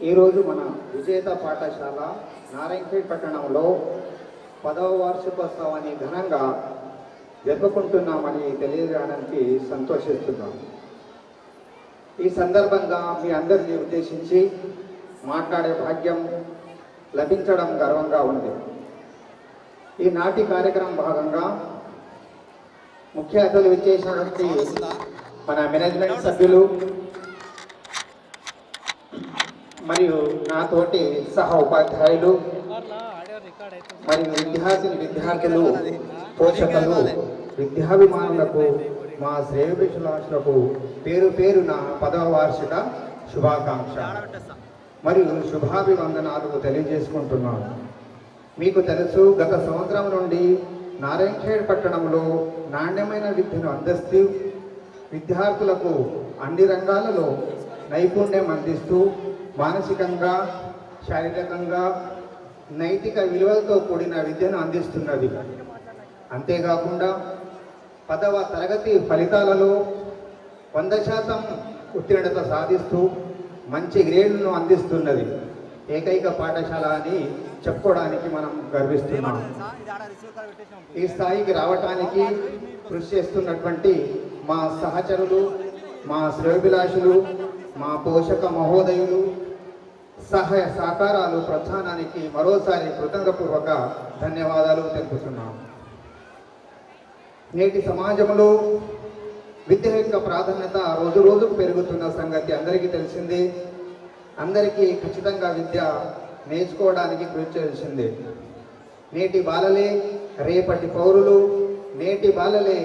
ఈరోజు మన విజేత పాఠశాల నారాయణఖేడ్ పట్టణంలో 10వ వార్షికోత్సవాన్ని ఘనంగా జరుపుకుంటున్నామని తెలియజేయడానికి సంతోషిస్తున్నాం. ఈ సందర్భంగా మీ అందరినీ ఉద్దేశించి మాట్లాడే భాగ్యం లభించడం గర్వంగా ఉంది. ఈనాటి కార్యక్రమం భాగంగా ముఖ్య అతిథులు విచ్చేసినటువంటి మన మేనేజ్మెంట్ సభ్యులు మరియు నాతోటి సహ ఉపాధ్యాయులు మరియు విద్యార్థులు, పోషకులు, విద్యాభిమానులకు, మా శ్రేయోభిలాషులకు పేరు పేరున 10వ వార్షిక శుభాకాంక్ష మరియు శుభాభివందనాలు తెలియజేసుకుంటున్నాను. మీకు తెలుసు, గత సంవత్సరం నుండి నారాయణఖేడ్ పట్టణంలో నాణ్యమైన విద్యను అందిస్తూ విద్యార్థులకు అన్ని రంగాలలో నైపుణ్యం అందిస్తూ మానసికంగా, శారీరకంగా, నైతిక విలువలతో కూడిన విద్యను అందిస్తున్నది. అంతేకాకుండా 10వ తరగతి ఫలితాలలో 100% ఉత్తీర్ణత సాధిస్తూ మంచి గ్రేడ్లను అందిస్తున్నది. ఏకైక పాఠశాల అని చెప్పుకోవడానికి మనం గర్విస్తున్నాం. ఈ స్థాయికి రావటానికి కృషి చేస్తున్నటువంటి మా సహచరులు, మా శ్రేయోభిలాషులు, మా పోషక మహోదయులు సహాయ సహకారాలు ప్రోత్సాహానికి మరోసారి కృతజ్ఞతాపూర్వక ధన్యవాదాలు తెలుపుతున్నాం. నేటి సమాజంలో విద్య యొక్క ప్రాధాన్యత రోజు రోజుకు పెరుగుతున్న సంగతి అందరికీ తెలిసిందే. అందరికీ ఖచ్చితంగా విద్య నేర్చుకోవడానికి కృషి చేయాల్సిందే. నేటి బాలలే రేపటి పౌరులు, నేటి బాలలే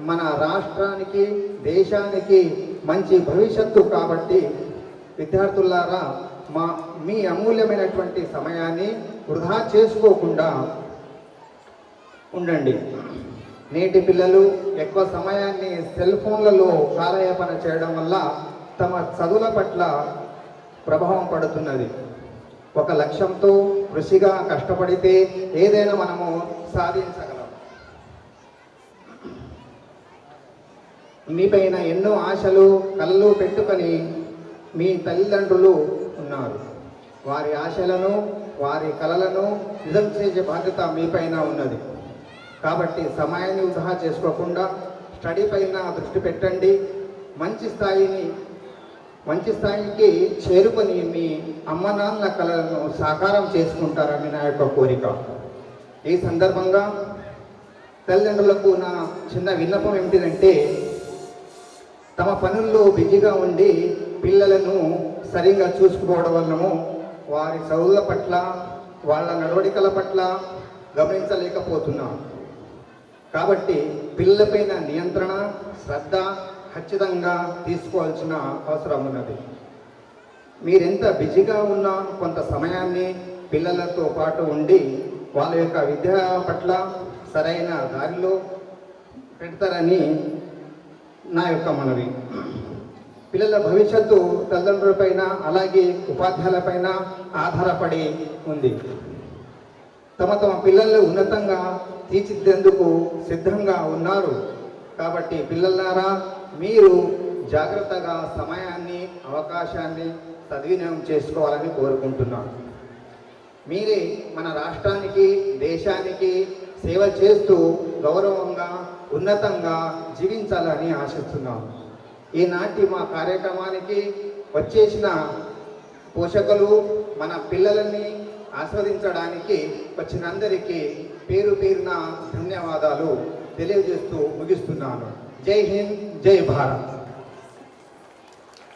మన రాష్ట్రానికి, దేశానికి మంచి భవిష్యత్తు. కాబట్టి విద్యార్థులారా, మీ అమూల్యమైనటువంటి సమయాన్ని వృధా చేసుకోకుండా ఉండండి. నేటి పిల్లలు ఎక్కువ సమయాన్ని సెల్ ఫోన్లలో కాలయాపన చేయడం వల్ల తమ చదువుల పట్ల ప్రభావం పడుతున్నది. ఒక లక్ష్యంతో కృషిగా కష్టపడితే ఏదైనా మనము సాధించగలం. మీపైన ఎన్నో ఆశలు, కలలు పెట్టుకొని మీ తల్లిదండ్రులు ఉన్నారు. వారి ఆశలను, వారి కలలను నిజం చేసే బాధ్యత మీపైన ఉన్నది. కాబట్టి సమయాన్ని వృధా చేసుకోకుండా స్టడీ పైన దృష్టి పెట్టండి. మంచి స్థాయికి చేరుకొని మీ అమ్మ నాన్నల కలలను సాకారం చేసుకుంటారని నా యొక్క కోరిక. ఈ సందర్భంగా తల్లిదండ్రులకు నా చిన్న విన్నపం ఏమిటంటే, తమ పనుల్లో బిజీగా ఉండి పిల్లలను సరిగా చూసుకోవడం వలనము వారి చదువుల పట్ల, వాళ్ళ నడవడికల పట్ల గమనించలేకపోతున్నాం. కాబట్టి పిల్లలపైన నియంత్రణ, శ్రద్ధ ఖచ్చితంగా తీసుకోవాల్సిన అవసరం ఉన్నది. మీరెంత బిజీగా ఉన్నా కొంత సమయాన్ని పిల్లలతో పాటు ఉండి వాళ్ళ యొక్క విద్య పట్ల సరైన దారిలో పెడతారని నా యొక్క మనవి. పిల్లల భవిష్యత్తు తల్లిదండ్రులపైన, అలాగే ఉపాధ్యాయులపైన ఆధారపడి ఉంది. తమ పిల్లలు ఉన్నతంగా తీర్చిదిద్దేందుకు సిద్ధంగా ఉన్నారు. కాబట్టి పిల్లలారా, మీరు జాగ్రత్తగా సమయాన్ని, అవకాశాన్ని సద్వినియోగం చేసుకోవాలని కోరుకుంటున్నాను. మీరే మన రాష్ట్రానికి, దేశానికి సేవ చేస్తూ గౌరవంగా, ఉన్నతంగా జీవించాలని ఆశిస్తున్నాను. ఈనాటి మా కార్యక్రమానికి వచ్చేసిన పోషకులు, మన పిల్లలని ఆస్వాదించడానికి వచ్చిన అందరికీ పేరు పేరున ధన్యవాదాలు తెలియజేస్తూ ముగిస్తున్నాను. జై హింద్, జై భారత్.